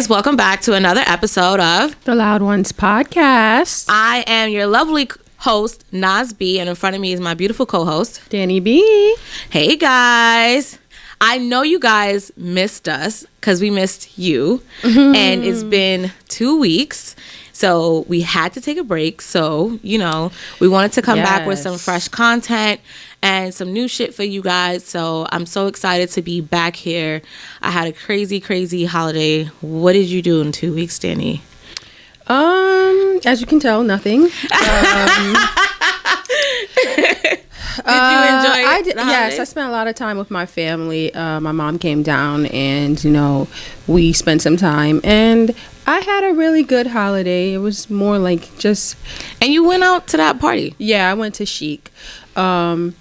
welcome back to another episode of The Loud Ones Podcast. I am your lovely host, Nas B, and in front of me is my beautiful co-host, Dany B. Hey guys. I know you guys missed us because we missed you, and it's been 2 weeks, so we had to take a break. So, you know, we wanted to come back with some fresh content and some new shit for you guys. So I'm so excited to be back here. I had a crazy holiday. What did you do in 2 weeks, Dany? As you can tell, nothing. Did you enjoy I did, the yes, holidays? I spent a lot of time with my family. My mom came down and, you know, we spent some time. And I had a really good holiday. It was more like just... And you went out to that party? Yeah, I went to Chic. And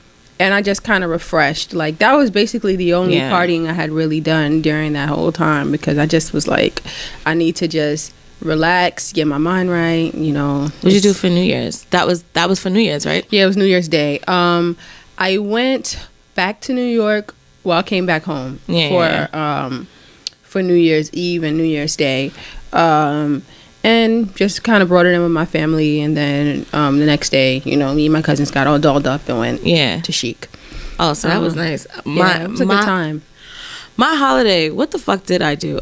I just kind of refreshed. Like, that was basically the only partying I had really done during that whole time, because I just was like, I need to just relax, get my mind right, you know. What did you do for New Year's? That was for New Year's, right? Yeah, it was New Year's Day. I went back to New York. Well, I came back home for New Year's Eve and New Year's Day. And just kind of brought it in with my family. And then the next day, you know, me and my cousins got all dolled up and went to Chic. Oh, so that was nice. It was a good time. My holiday, what the fuck did I do?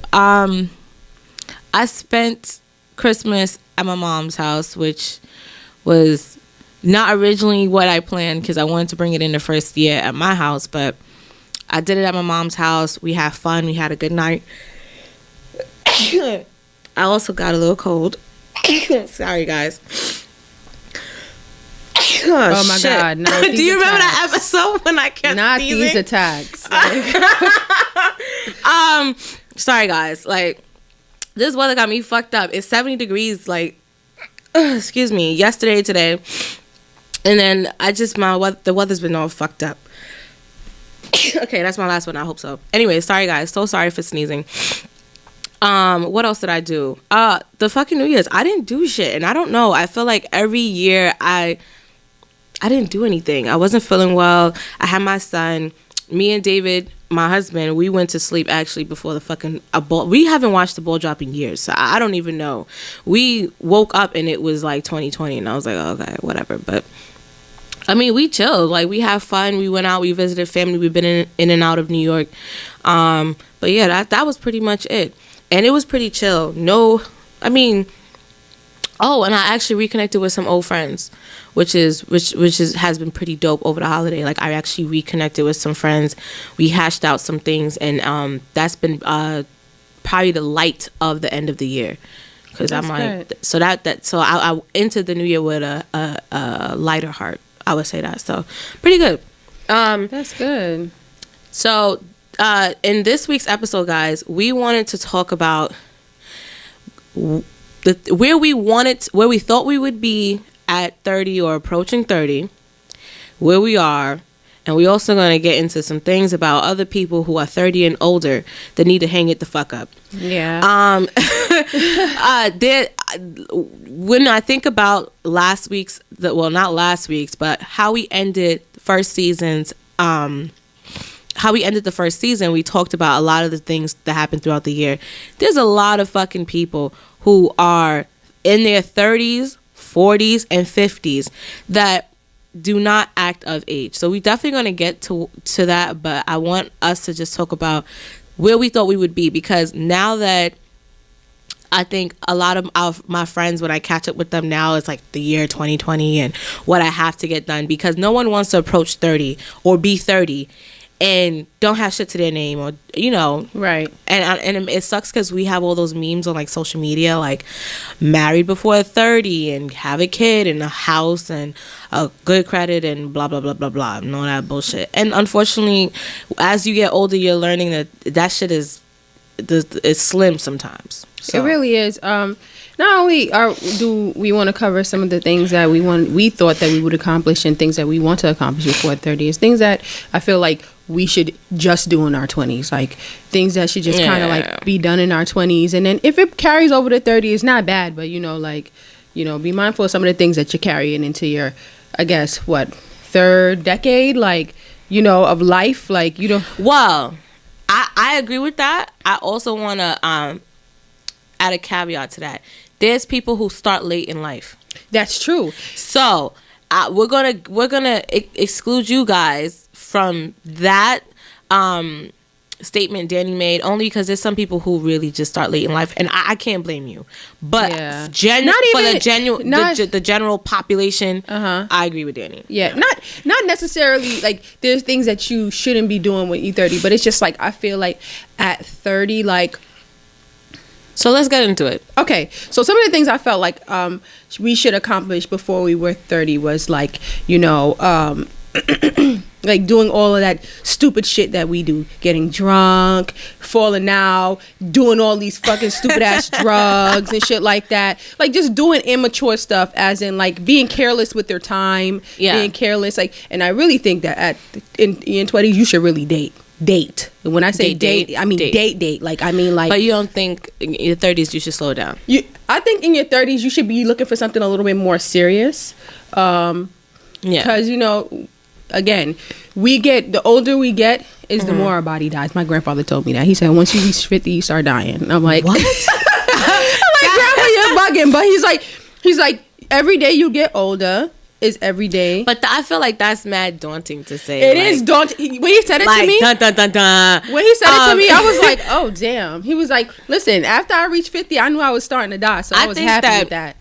I spent Christmas at my mom's house, which was not originally what I planned because I wanted to bring it in the first year at my house. But I did it at my mom's house. We had fun. We had a good night. I also got a little cold. Sorry, guys. Oh my God. Do you remember that episode when I kept Not sneezing? these attacks. Sorry, guys. Like, this weather got me fucked up. It's 70 degrees, like, excuse me, yesterday, today. And then the weather's been all fucked up. Okay, that's my last one. I hope so. Anyway, sorry, guys. So sorry for sneezing. What else did I do? The fucking New Year's. I didn't do shit, and I don't know. I feel like every year I didn't do anything. I wasn't feeling well. I had my son. Me and David, my husband, we went to sleep actually before the fucking ball. We haven't watched the ball drop in years, so I don't even know. We woke up and it was like 2020, and I was like, oh, okay, whatever. But I mean, we chilled. Like, we had fun. We went out. We visited family. We've been in and out of New York. But yeah, that was pretty much it. And it was pretty chill. And I actually reconnected with some old friends, which has been pretty dope over the holiday. Like, I actually reconnected with some friends. We hashed out some things, and that's been probably the light of the end of the year. Because I'm like, good. So I entered the new year with a lighter heart. I would say that. So pretty good. That's good. So in this week's episode, guys, we wanted to talk about where we thought we would be at 30 or approaching 30, where we are, and we're also going to get into some things about other people who are 30 and older that need to hang it the fuck up. Yeah. When I think about not last week's, but how we ended the first season, we talked about a lot of the things that happened throughout the year. There's a lot of fucking people who are in their 30s, 40s, and 50s that do not act of age. So we definitely going to get to that, but I want us to just talk about where we thought we would be, because now that I think a lot of my friends, when I catch up with them now, it's like the year 2020 and what I have to get done, because no one wants to approach 30 or be 30 and don't have shit to their name, or, you know. Right. And it sucks because we have all those memes on, like, social media, like, married before 30 and have a kid and a house and a good credit and blah, blah, blah, blah, blah, and all that bullshit. And unfortunately, as you get older, you're learning that shit is slim sometimes. So. It really is. Not only do we want to cover some of the things that we thought that we would accomplish, and things that we want to accomplish before 30, is things that I feel like we should just do in our 20s, like things that should just kind of like be done in our 20s, and then if it carries over to 30, it's not bad, but be mindful of some of the things that you're carrying into your, I guess, third decade, of life, Well, I agree with that. I also want to add a caveat to that. There's people who start late in life. That's true. So we're gonna exclude you guys from that statement Dany made, only because there's some people who really just start late in life, and I can't blame you. But Yeah. the general population, I agree with Dany. Yeah, not necessarily like there's things that you shouldn't be doing when you're 30, but it's just like I feel like at 30, like. So let's get into it. Okay, so some of the things I felt like we should accomplish before we were 30 was like, you know, like doing all of that stupid shit that we do, getting drunk, falling out, doing all these fucking stupid ass drugs and shit like that, like just doing immature stuff, as in like being careless with your time, being careless, like. And I really think that in 20s you should really date. And when I say date, I mean date. Like I mean like. But you don't think in your 30s you should slow down? I think in your 30s you should be looking for something a little bit more serious. Because you know. Again, the older we get is the more our body dies. My grandfather told me that. He said, once you reach 50, you start dying. And I'm like, what? I'm like, Grandpa, you're bugging. But he's like, every day you get older is every day. But I feel like that's mad daunting to say. It is daunting. When he said it to me, dun, dun, dun, dun. When he said it to me, I was like, oh, damn. He was like, listen, after I reached 50, I knew I was starting to die. So I was happy with that.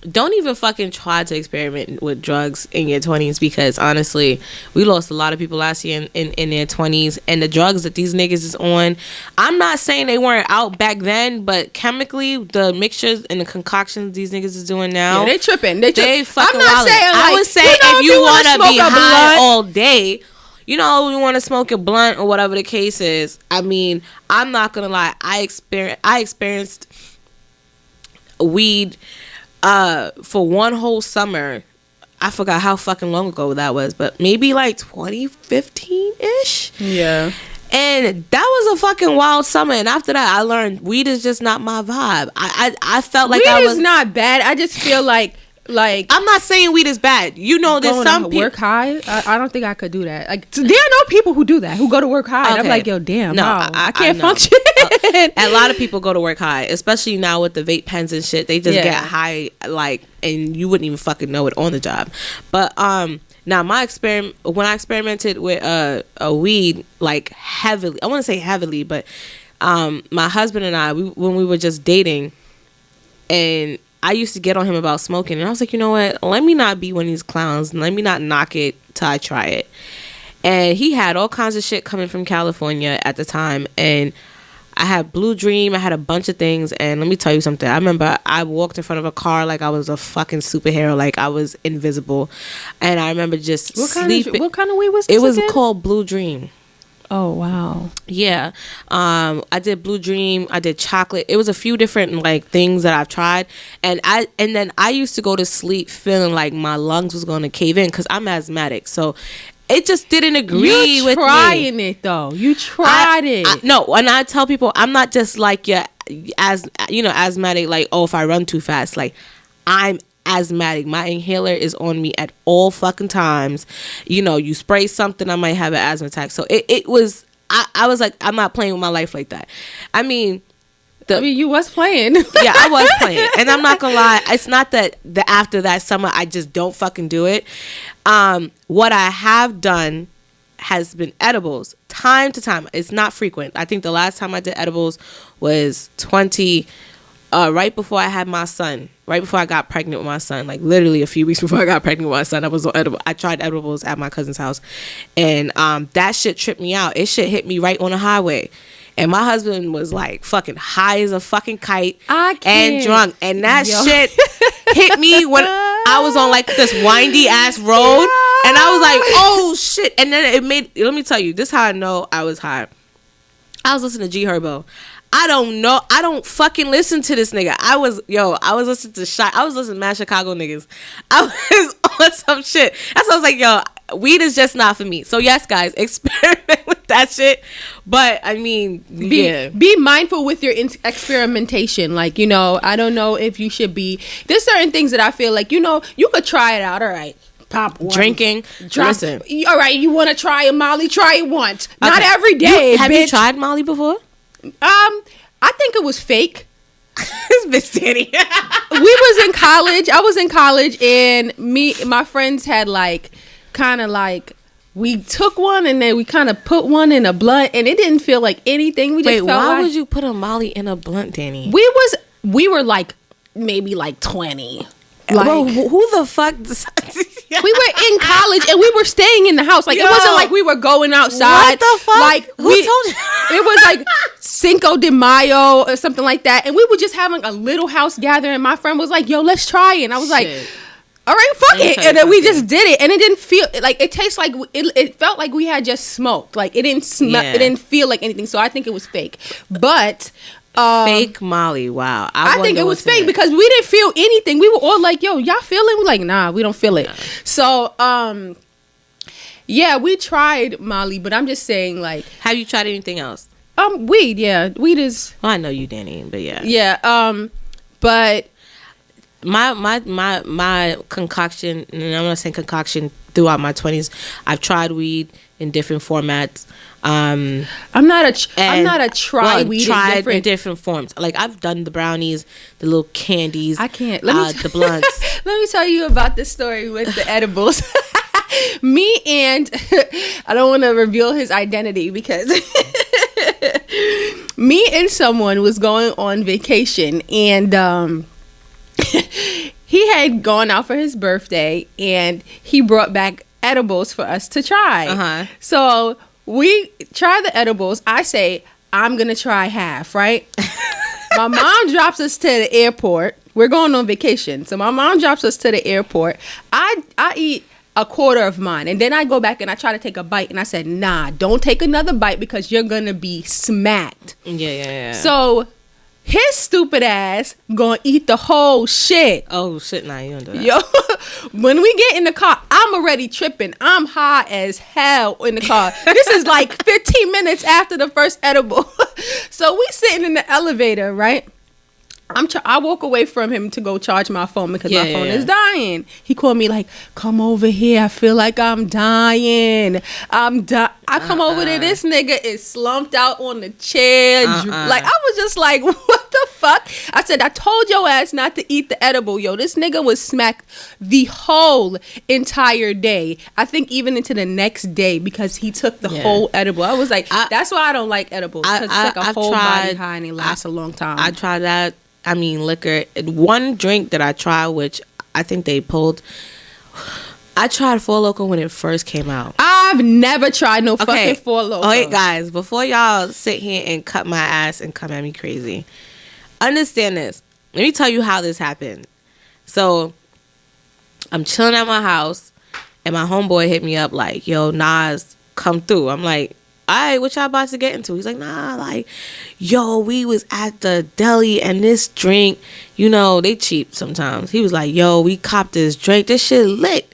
Don't even fucking try to experiment with drugs in your 20s, because honestly, we lost a lot of people last year in their 20s, and the drugs that these niggas is on, I'm not saying they weren't out back then, but chemically, the mixtures and the concoctions these niggas is doing now, they tripping. They fucking I'm not saying, like, I would say, if you want to be high all day, you know, you want to smoke a blunt or whatever the case is. I mean, I'm not gonna lie, I experienced weed for one whole summer. I forgot how fucking long ago that was, but maybe like 2015-ish. Yeah. And that was a fucking wild summer. And after that, I learned weed is just not my vibe. I felt like weed is not bad. I just feel like I'm not saying weed is bad. You know, there's some people work high. I don't think I could do that. Like, there are no people who do that, who go to work high. Okay. And I'm like, yo, damn, no, I can't function. A lot of people go to work high, especially now with the vape pens and shit. They just get high, like, and you wouldn't even fucking know it on the job. But now when I experimented with a weed, like heavily, I want to say heavily, but my husband and I, when we were just dating, and I used to get on him about smoking, and I was like, you know what? Let me not be one of these clowns. Let me not knock it till I try it. And he had all kinds of shit coming from California at the time, and I had Blue Dream. I had a bunch of things, and let me tell you something. I remember I walked in front of a car like I was a fucking superhero, like I was invisible. And I remember just sleeping. What kind of weed was this? It was called Blue Dream. Oh wow. Yeah. I did Blue Dream, I did chocolate. It was a few different like things that I've tried, and then I used to go to sleep feeling like my lungs was going to cave in because I'm asthmatic. So it just didn't agree with me. You trying it though. You tried it. No, and I tell people I'm not just like asthmatic, like, oh, if I run too fast, like I'm asthmatic. My inhaler is on me at all fucking times. You know, you spray something, I might have an asthma attack. So I was like, I'm not playing with my life like that. I mean, you was playing. Yeah, I was playing. And I'm not gonna lie, it's not that after that summer I just don't fucking do it. What I have done has been edibles time to time. It's not frequent. I think the last time I did edibles was right before I had my son, right before I got pregnant with my son, like literally a few weeks before I got pregnant with my son, I tried edibles at my cousin's house, and that shit tripped me out. It shit hit me right on the highway, and my husband was like fucking high as a fucking kite and drunk, and that shit hit me when I was on like this windy ass road, and I was like, oh shit, and then let me tell you, this is how I know I was high. I was listening to G Herbo. I don't know. I don't fucking listen to this nigga. I was listening to I was listening to Mad Chicago niggas. I was on some shit. That's why I was like, yo, weed is just not for me. So yes, guys, experiment with that shit. But I mean, be mindful with your experimentation. Like, you know, I don't know if you should be. There's certain things that I feel like, you know, you could try it out. All right. Pop one. Drinking. Listen. All right, you want to try a Molly? Try it once. Okay. Not every day. Have you tried Molly before? I think it was fake. This bitch Dany. We was in college. I was in college, and my friends had like kind of like. We took one and then we kind of put one in a blunt, and it didn't feel like anything. We just felt why would you put a Molly in a blunt, Dany? We were like maybe like 20. Like, bro, who the fuck? We were in college and we were staying in the house. Like, it wasn't like we were going outside. What the fuck? Like, who told you? It was like Cinco de Mayo or something like that, and we were just having a little house gathering. My friend was like, "Yo, let's try it." And I was like, all right, fuck it. And then we just did it, and it didn't feel like it tastes like it felt like we had just smoked. Like, it didn't smell, it didn't feel like anything. So I think it was fake. But fake Molly, wow. I think it was fake because we didn't feel anything. We were all like, "Yo, y'all feel it?" We're like, "Nah, we don't feel it." So yeah, we tried Molly, but I'm just saying, like, have you tried anything else? Weed, yeah, weed is. Well, I know you, Dany, but yeah, but. My concoction, and I'm not saying concoction throughout my 20s. I've tried weed in different formats. I'm not a weed in different forms. Like, I've done the brownies, the little candies. I can't. The blunts. Let me tell you about this story with the edibles. Me and I don't want to reveal his identity because me and someone was going on vacation, and he had gone out for his birthday, and he brought back edibles for us to try. So we try the edibles. I say, I'm gonna try half, right? My mom drops us to the airport. We're going on vacation, so my mom drops us to the airport. I eat a quarter of mine, and then I go back and I try to take a bite, and I said, nah, don't take another bite because you're gonna be smacked. Yeah. So his stupid ass gonna eat the whole shit. Oh shit, nah, you don't do that. Yo, when we get in the car, I'm already tripping. I'm high as hell in the car. This is like 15 minutes after the first edible. So we sitting in the elevator, right? I walk away from him to go charge my phone because my phone is dying. He called me like, come over here. I feel like I'm dying. I come over there. This nigga is slumped out on the chair. Like, I was just like, what the fuck? I said, I told your ass not to eat the edible. Yo, this nigga was smacked the whole entire day. I think even into the next day because he took the whole edible. I was like, that's why I don't like edibles. Because it's like a whole body high and it lasts a long time. I tried that. I mean, liquor. One drink that I tried, which I think they pulled. I tried Four Loko when it first came out. I've never tried no fucking Four Loko. Oh, wait, guys, before y'all sit here and cut my ass and come at me crazy, understand this. Let me tell you how this happened. So, I'm chilling at my house, and my homeboy hit me up like, yo, Nas, come through. I'm like, all right, what y'all about to get into? He's like, nah, like, yo, we was at the deli and this drink, you know, they cheap sometimes. He was like, yo, we copped this drink. This shit lit.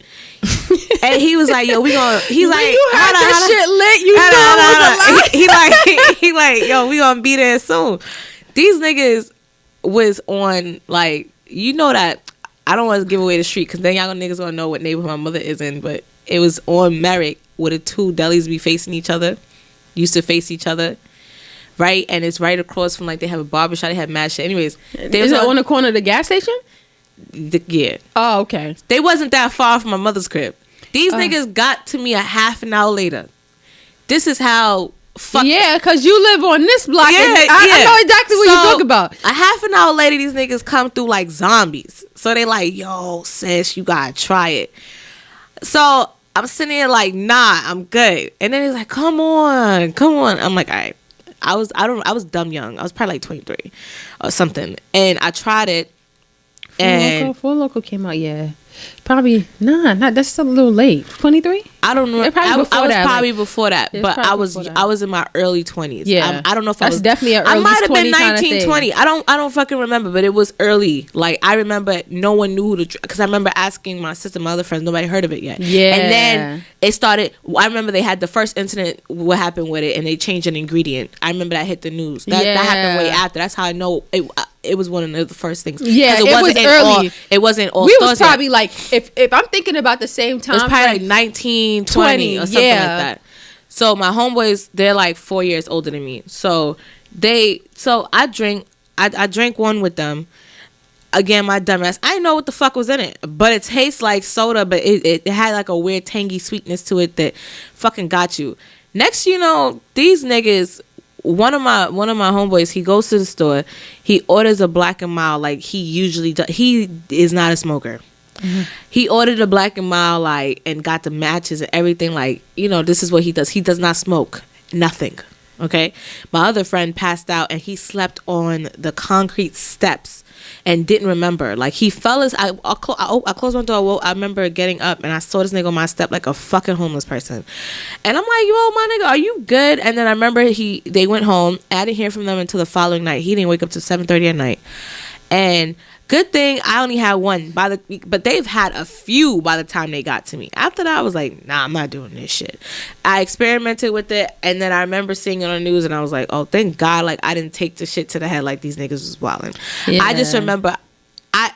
And he was like, yo, we gonna, he's like, you had this shit lit, you know it was a lie. He like, yo, we gonna be there soon. These niggas was on, like, you know that, I don't want to give away the street because then y'all niggas gonna know what neighborhood my mother is in, but it was on Merrick where the two delis be facing each other. Used to face each other, right? And it's right across from, like, they have a barbershop. They have mad shit. Anyways, they is it on the corner of the gas station? Yeah. Oh, okay. They wasn't that far from my mother's crib. These niggas got to me a half an hour later. This is how fucked. Yeah, because you live on this block. Yeah, I know exactly what you're talking about. A half an hour later, these niggas come through like zombies. So they like, yo, sis, you gotta try it. So I'm sitting there like, nah, I'm good. And then he's like, come on. I'm like, all right. I was dumb young. I was probably like 23 or something. And I tried it. And Four Loko came out, yeah. Probably, that's a little late. 23? I don't know. I was probably before that. But I was in my early 20s. Yeah. I don't know if that's definitely an early 20s. I might have been 19, 20. I don't fucking remember, but it was early. Like, I remember no one knew because I remember asking my sister, my other friends, nobody heard of it yet. Yeah. And then it started, I remember they had the first incident, what happened with it, and they changed an ingredient. I remember that hit the news. That happened way after. That's how I know it was one of the first things. Yeah, it was early. It wasn't all. We was probably like, if I'm thinking about the same time, it was probably like 19, 20 or something like that. So my homeboys, they're like 4 years older than me. So I drink I drank one with them. Again, my dumbass, I didn't know what the fuck was in it, but it tastes like soda, but it had like a weird tangy sweetness to it that fucking got you. Next, you know, these niggas, one of my homeboys, he goes to the store, he orders a Black and Mild like he usually does. He is not a smoker. Mm-hmm. He ordered a Black and Mild like and got the matches and everything, like, you know, this is what he does. He does not smoke. Nothing. Okay? My other friend passed out and he slept on the concrete steps and didn't remember. Like, he fell I closed my door. I remember getting up and I saw this nigga on my step like a fucking homeless person. And I'm like, yo, my nigga, are you good? And then I remember they went home. I didn't hear from them until the following night. He didn't wake up till 7:30 at night. And good thing I only had one but they've had a few by the time they got to me. After that, I was like, nah, I'm not doing this shit. I experimented with it, and then I remember seeing it on the news, and I was like, oh, thank God, like, I didn't take the shit to the head like these niggas was wilding. Yeah. I just remember,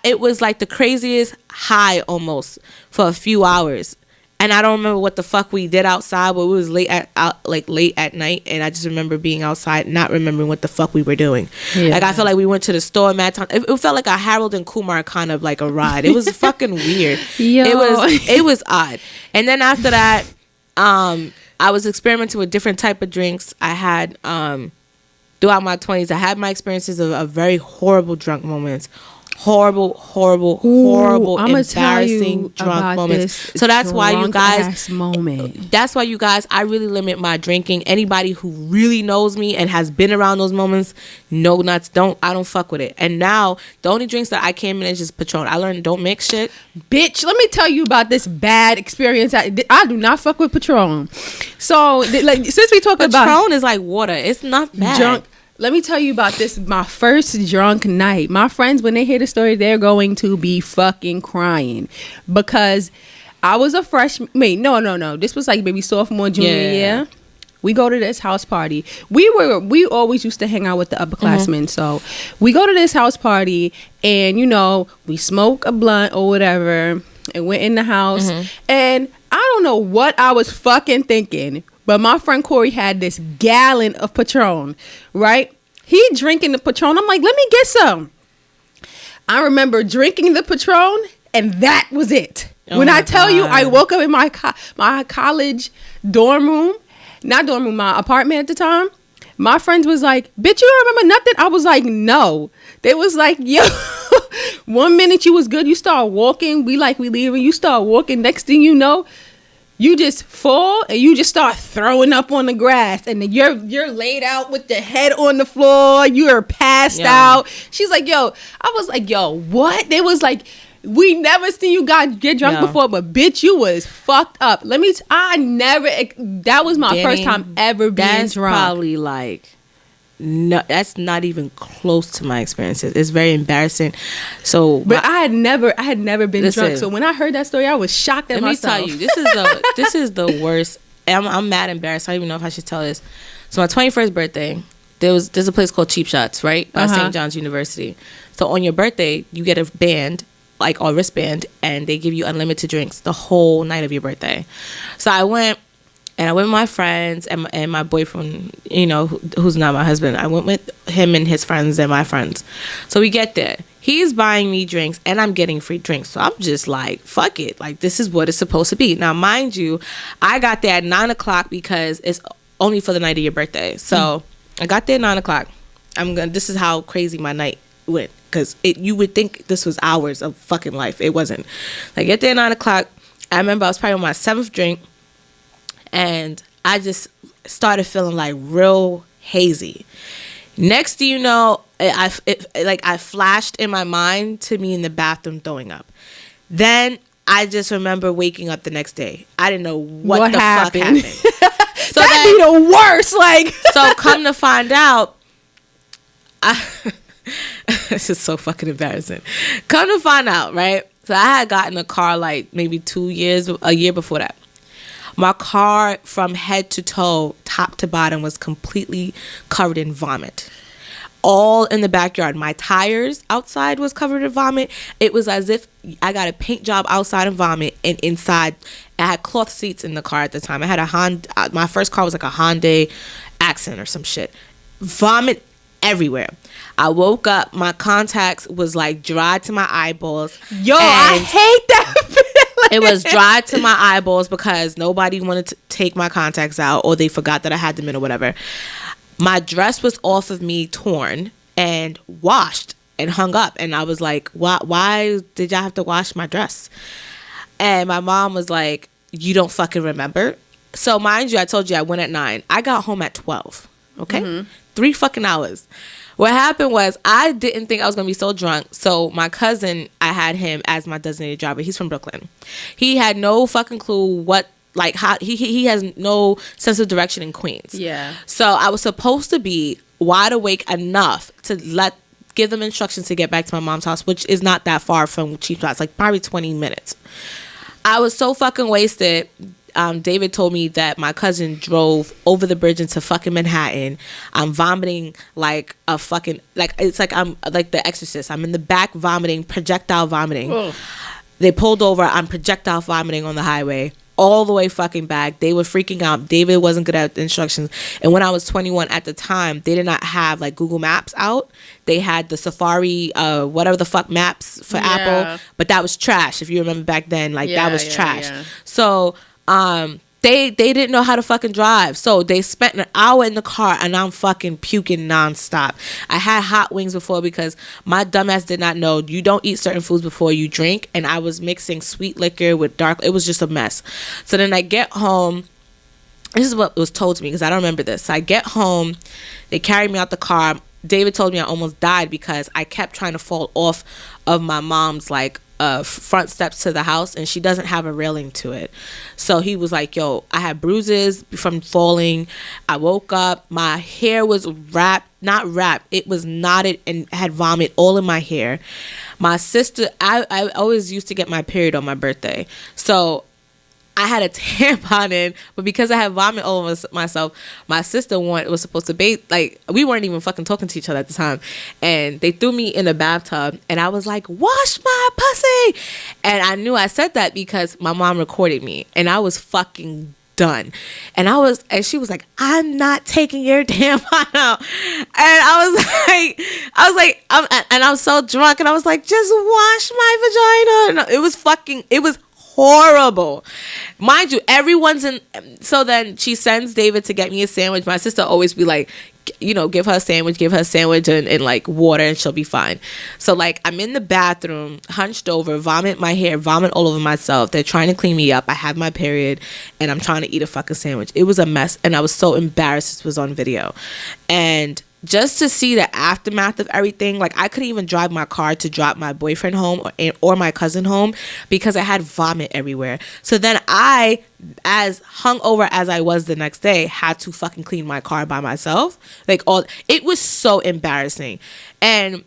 it was like the craziest high almost for a few hours. And I don't remember what the fuck we did outside, but it was late at night, and I just remember being outside, not remembering what the fuck we were doing. Yeah. Like, I felt like we went to the store mad time. It felt like a Harold and Kumar kind of like a ride. It was fucking weird. Yo. It was odd. And then after that, I was experimenting with different type of drinks. I had throughout my 20s, I had my experiences of very horrible drunk moments. Horrible, embarrassing drunk moments. So that's why you guys, I really limit my drinking. Anybody who really knows me and has been around those moments, I don't fuck with it. And now the only drinks that I came in is just Patron. I learned don't mix shit. Bitch, let me tell you about this bad experience. I do not fuck with Patron. So like, since we talk about Patron is like water. It's not bad. Drunk. Let me tell you about this, my first drunk night. My friends, when they hear the story, they're going to be fucking crying. Because I was a freshman. Wait, no. This was like maybe sophomore, junior year. We go to this house party. We always used to hang out with the upperclassmen. Mm-hmm. So we go to this house party and, you know, we smoke a blunt or whatever and we're in the house. Mm-hmm. And I don't know what I was fucking thinking. But my friend Corey had this gallon of Patron, right? He drinking the Patron. I'm like, let me get some. I remember drinking the Patron, and that was it. When I tell you, I woke up in my college dorm room, my apartment at the time. My friends was like, bitch, you don't remember nothing? I was like, no. They was like, yo, 1 minute you was good. You start walking. We leaving. You start walking. Next thing you know, you just fall and you just start throwing up on the grass, and then you're laid out with the head on the floor. You are passed out. She's like, yo. I was like, yo, what? They was like, we never seen you get drunk before, but bitch, you was fucked up. That was my first time ever being drunk. That's probably like, no, that's not even close to my experiences. It's very embarrassing. So, but I had never been drunk. So when I heard that story, I was shocked at myself. Let me tell you, this is the worst. I'm mad embarrassed. I don't even know if I should tell this. So my 21st birthday, there's a place called Cheap Shots, right? By St. John's University. So on your birthday, you get a band, like, or wristband, and they give you unlimited drinks the whole night of your birthday. So I went. And I went with my friends and my boyfriend, you know, who's not my husband. I went with him and his friends and my friends. So we get there. He's buying me drinks and I'm getting free drinks. So I'm just like, fuck it. Like, this is what it's supposed to be. Now, mind you, I got there at 9 o'clock because it's only for the night of your birthday. So I got there at 9 o'clock. This is how crazy my night went. Because you would think this was hours of fucking life. It wasn't. I get there at 9 o'clock. I remember I was probably on my 7th drink. And I just started feeling like real hazy. Next thing you know, I flashed in my mind to me in the bathroom throwing up. Then I just remember waking up the next day. I didn't know what the fuck happened. So that'd be the worst. Like, so come to find out, this is so fucking embarrassing. Come to find out, right? So I had gotten a car like maybe a year before that. My car from head to toe, top to bottom, was completely covered in vomit. All in the backyard. My tires outside was covered in vomit. It was as if I got a paint job outside of vomit, and inside I had cloth seats in the car at the time. I had my first car was like a Hyundai Accent or some shit. Vomit everywhere. I woke up, my contacts was like dry to my eyeballs. Yo, I hate that feeling. It was dry to my eyeballs because nobody wanted to take my contacts out, or they forgot that I had them in or whatever. My dress was off of me, torn and washed and hung up. And I was like, why did y'all have to wash my dress? And my mom was like, you don't fucking remember? So mind you, I told you I went at 9. I got home at 12. Okay? Mm-hmm. 3 fucking hours. What happened was I didn't think I was going to be so drunk. So my cousin, I had him as my designated driver. He's from Brooklyn. He had no fucking clue how he has no sense of direction in Queens. Yeah. So I was supposed to be wide awake enough to give them instructions to get back to my mom's house, which is not that far from Chief Spots, like probably 20 minutes. I was so fucking wasted. David told me that my cousin drove over the bridge into fucking Manhattan. I'm vomiting like a fucking, like, it's like I'm like The Exorcist. I'm in the back vomiting, projectile vomiting. Ugh. They pulled over. I'm projectile vomiting on the highway all the way fucking back. They were freaking out. David wasn't good at the instructions. And when I was 21 at the time, they did not have like Google Maps out. They had the Safari, whatever the fuck maps for Apple. But that was trash. If you remember back then, like that was trash. Yeah. So, they didn't know how to fucking drive. So they spent an hour in the car and I'm fucking puking nonstop. I had hot wings before because my dumbass did not know you don't eat certain foods before you drink. And I was mixing sweet liquor with dark. It was just a mess. So then I get home. This is what was told to me because I don't remember this. So I get home. They carry me out the car. David told me I almost died because I kept trying to fall off of my mom's like front steps to the house, and she doesn't have a railing to it. So he was like, yo, I had bruises from falling. I woke up, my hair was not wrapped, it was knotted and had vomit all in my hair. My sister, I always used to get my period on my birthday, so I had a tampon in, but because I had vomit all over myself, my sister was supposed to bathe. Like, we weren't even fucking talking to each other at the time. And they threw me in the bathtub, and I was like, wash my pussy. And I knew I said that because my mom recorded me, and I was fucking done. And she was like, I'm not taking your tampon out. And I was like, I'm so drunk, and I was like, just wash my vagina. And it was horrible. Mind you, everyone's in. So then she sends David to get me a sandwich. My sister always be like, give her a sandwich and like water, and she'll be fine. So like, I'm in the bathroom, hunched over, vomit my hair, vomit all over myself. They're trying to clean me up. I have my period, and I'm trying to eat a fucking sandwich. It was a mess, and I was so embarrassed this was on video. And just to see the aftermath of everything, like I couldn't even drive my car to drop my boyfriend home or my cousin home because I had vomit everywhere. So then I, as hungover as I was the next day, had to fucking clean my car by myself. It was so embarrassing. And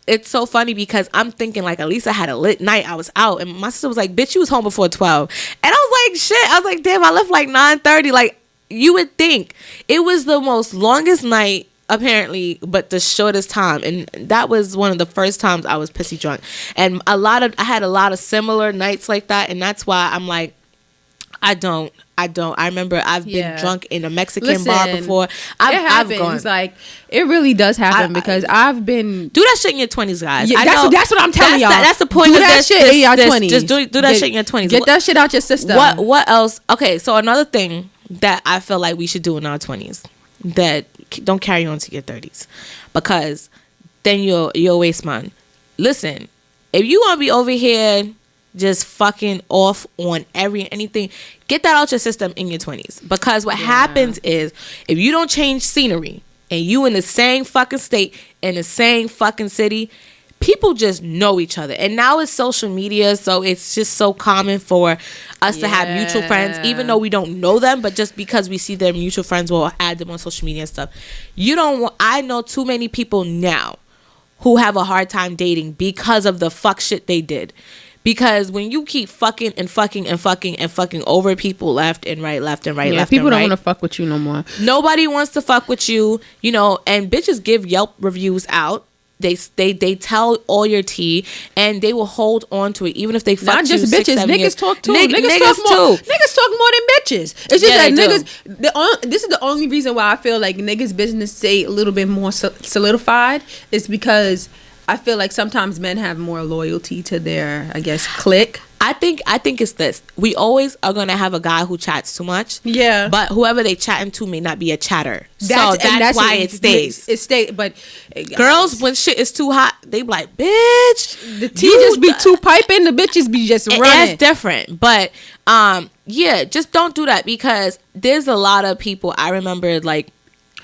it's so funny because I'm thinking like, at least I had a lit night. I was out, and my sister was like, bitch, you was home before 12. And I was like, shit. I was like, damn, I left like 9:30. Like, you would think it was the most longest night apparently, but the shortest time. And that was one of the first times I was pissy drunk. And I had a lot of similar nights like that. And that's why I'm like, I don't. I remember I've been drunk in a Mexican bar before. I've gone. Like, it really does happen because I've been. Do that shit in your 20s, guys. Yeah, that's what I'm telling y'all. That's the point do of that this. Shit in your 20s. Just do that shit in your 20s. Get that shit out your system. What else? Okay, so another thing that I feel like we should do in our 20s that don't carry on to your 30s, because then you'll waste money. Listen, if you want to be over here just fucking off on anything, get that out your system in your 20s. Because what happens is, if you don't change scenery and you in the same fucking state, in the same fucking city, people just know each other. And now it's social media, so it's just so common for us to have mutual friends, even though we don't know them, but just because we see their mutual friends, we'll add them on social media and stuff. I know too many people now who have a hard time dating because of the fuck shit they did. Because when you keep fucking and fucking and fucking and fucking over people left and right, left and right, left and right. People don't want to fuck with you no more. Nobody wants to fuck with you, and bitches give Yelp reviews out. They tell all your tea, and they will hold on to it even if they fuck not just you bitches. 6-7 Niggas years. talk too. Niggas Niggas talk more than bitches. It's just Yeah, that they niggas. This is the only reason why I feel like niggas' business stay a little bit more solidified is because I feel like sometimes men have more loyalty to their, I guess, clique. I think it's this. We always are gonna have a guy who chats too much. Yeah. But whoever they chatting to may not be a chatter. That's why it stays. It stays. But girls, when shit is too hot, they be like, bitch. The tea just be too piping. The bitches be just running. It's different. But yeah, just don't do that, because there's a lot of people I remember like.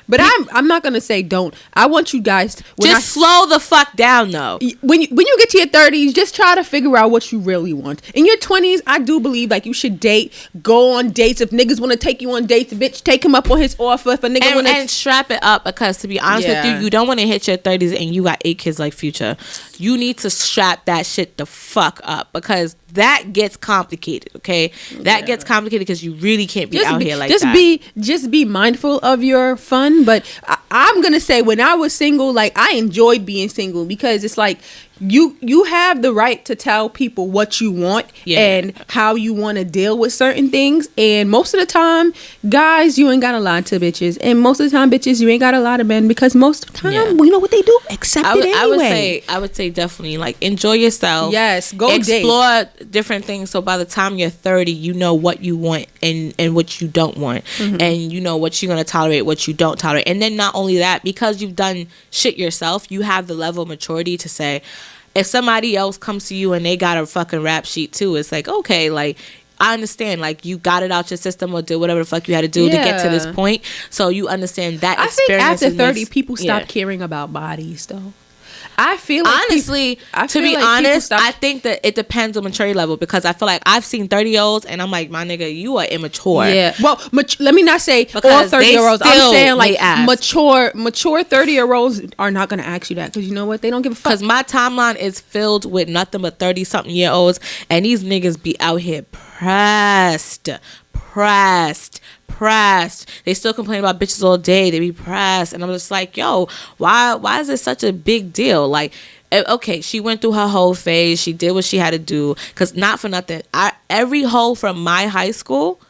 But I'm not gonna say don't. I want you guys to, slow the fuck down though. When you get to your 30s, just try to figure out what you really want. In your 20s, I do believe like you should date, go on dates. If niggas want to take you on dates, bitch, take him up on his offer. If a nigga want to, and strap it up, because to be honest with you, you don't want to hit your 30s and you got 8 kids like Future. You need to strap that shit the fuck up, because that gets complicated. Okay, that gets complicated because you really can't be out here like that. Just be mindful of your fun. But I'm gonna say, when I was single, like I enjoyed being single, because it's like you have the right to tell people what you want and how you want to deal with certain things. And most of the time, guys, you ain't got to lie to bitches, and most of the time, bitches, you ain't got to lie to men, because most of the time, we know what they do. Accept it anyway. I would say definitely like enjoy yourself. Yes, go explore different things. So by the time you're 30, you know what you want and what you don't want, and you know what you're gonna tolerate, what you don't tolerate. And then not only that, because you've done shit yourself, you have the level of maturity to say, if somebody else comes to you and they got a fucking rap sheet too, it's like, okay, like I understand, like you got it out your system or did whatever the fuck you had to do to get to this point. So you understand that experience. I think after 30, people stop caring about bodies though. I feel like honestly, to be honest, I think that it depends on maturity level, because I feel like I've seen 30-year-olds and I'm like, my nigga, you are immature. Yeah. Well, let me not say all 30-year-olds. I'm saying like mature 30-year-olds are not going to ask you that, because you know what? They don't give a fuck. Because my timeline is filled with nothing but 30-something-year-olds, and these niggas be out here pressed. They still complain about bitches all day. They be pressed, and I'm just like, yo, why is it such a big deal? Like, okay, she went through her whole phase. She did what she had to do. Because not for nothing, every hoe from my high school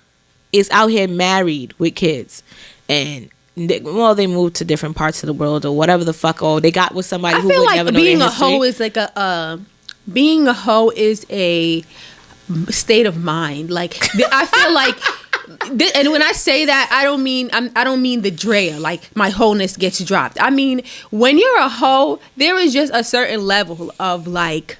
is out here married with kids, and they moved to different parts of the world or whatever the fuck. Oh, they got with somebody who would never know their history. Being a hoe is like being a hoe is a state of mind. Like I feel like. And when I say that, I don't mean the Drea, like my wholeness gets dropped. I mean, when you're a hoe, there is just a certain level of like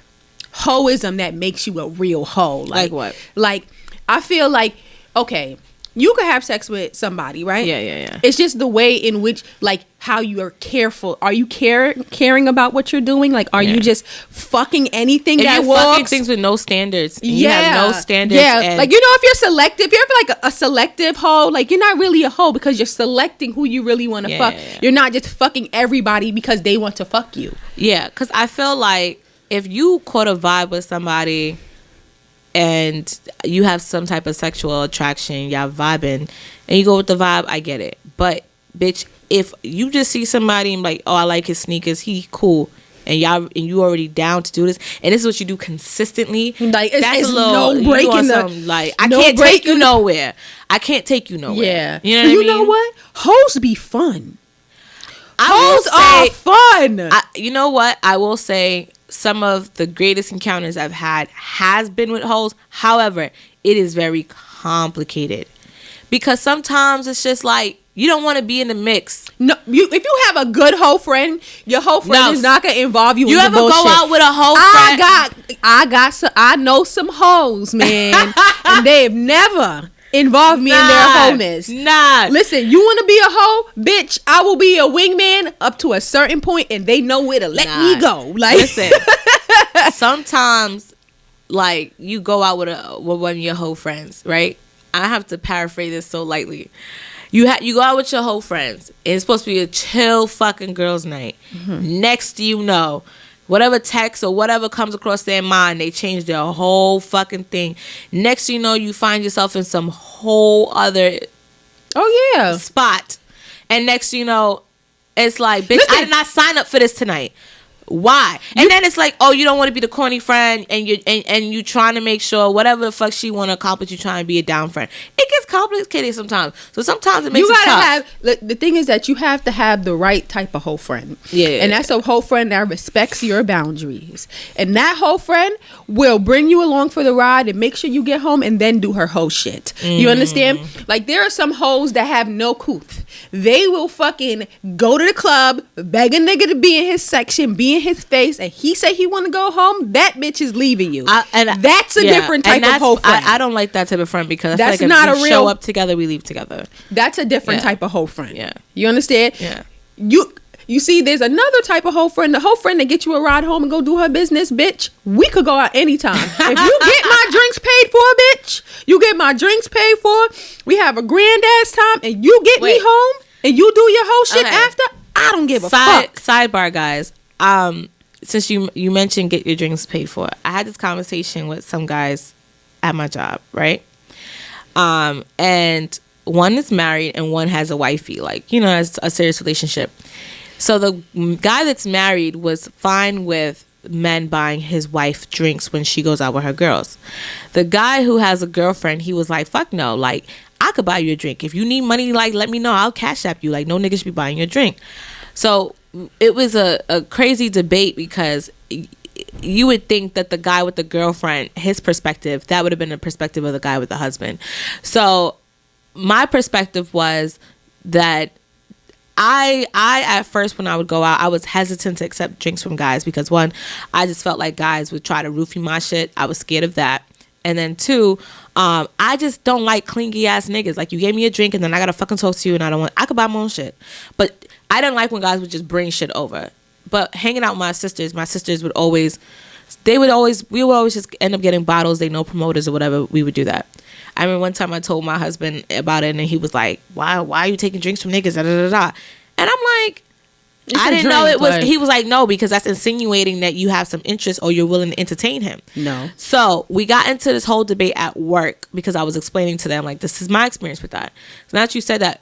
hoism that makes you a real hoe. Like what? Like I feel like, okay, you could have sex with somebody, right? Yeah. It's just the way in which, like, how you are careful. Are you caring about what you're doing? Like, are you just fucking anything that walks? Fucking things with no standards. You have no standards. Yeah, like, you know, if you're selective, you're like a selective hoe. Like, you're not really a hoe because you're selecting who you really want to fuck. Yeah. You're not just fucking everybody because they want to fuck you. Yeah, because I feel like if you caught a vibe with somebody and you have some type of sexual attraction, y'all vibing, and you go with the vibe, I get it. But bitch, if you just see somebody and like, oh, I like his sneakers, he cool, and you already down to do this, and this is what you do consistently, like that's a little no breaking like I can't take you nowhere. I can't take you nowhere. Yeah, you know what I mean? You know what? Hoes be fun. Hoes are fun. You know what? I will say, some of the greatest encounters I've had has been with hoes. However, it is very complicated because sometimes it's just like you don't want to be in the mix. No, if you have a good hoe friend, your hoe friend is not gonna involve you. You in ever the bullshit. go out with a hoe friend? I know some hoes, man, and they've never involve me in their wholeness. Listen, you want to be a hoe, bitch? I will be a wingman up to a certain point, and they know where to let me go. Like, listen, sometimes, like you go out with one of your hoe friends, right? I have to paraphrase this so lightly. You go out with your hoe friends. And it's supposed to be a chill fucking girls' night. Mm-hmm. Next, you know, whatever text or whatever comes across their mind, they change their whole fucking thing. Next, you know, you find yourself in some whole other spot. And next, you know, it's like, bitch, I did not sign up for this tonight. Why? And then it's like, oh, you don't want to be the corny friend, and you trying to make sure whatever the fuck she want to accomplish, you trying to be a down friend. It gets complicated sometimes. So sometimes it makes it tough. The thing is that you have to have the right type of whole friend. Yeah. And that's a whole friend that respects your boundaries. And that whole friend will bring you along for the ride and make sure you get home and then do her whole shit. You understand? Like, there are some hoes that have no couth. They will fucking go to the club, beg a nigga to be in his section, be in his face, and he say he want to go home, that bitch is leaving you. That's a different type of whole friend. I don't like that type of friend, because that's I feel like not if we a real show up together, we leave together. That's a different type of whole friend. Yeah. You understand? Yeah. You see, there's another type of whole friend. The whole friend that get you a ride home and go do her business, bitch. We could go out anytime. If you get my drinks paid for, bitch, you get my drinks paid for. We have a grand ass time, and you get me home, and you do your whole shit after. I don't give a fuck. Sidebar, guys. Since you mentioned get your drinks paid for, I had this conversation with some guys at my job, right? And one is married and one has a wifey, like, you know, it's a serious relationship. So the guy that's married was fine with men buying his wife drinks when she goes out with her girls. The guy who has a girlfriend, he was like, fuck no, like, I could buy you a drink. If you need money, like, let me know, I'll cash app you. Like, no nigga should be buying your drink. So it was a crazy debate, because you would think that the guy with the girlfriend, his perspective, that would have been the perspective of the guy with the husband. So my perspective was that I at first, when I would go out, I was hesitant to accept drinks from guys, because one, I just felt like guys would try to roofie my shit. I was scared of that. And then two, I just don't like clingy ass niggas. Like, you gave me a drink and then I gotta fucking talk to you, and I could buy my own shit. But I didn't like when guys would just bring shit over. But hanging out with my sisters would always, we would always just end up getting bottles. They know promoters or whatever. We would do that. I remember one time I told my husband about it, and he was like, why are you taking drinks from niggas? Da, da, da, da. And I'm like, I didn't know it was, he was like, no, because that's insinuating that you have some interest or you're willing to entertain him. No. So we got into this whole debate at work, because I was explaining to them, like, this is my experience with that. So now that you said that,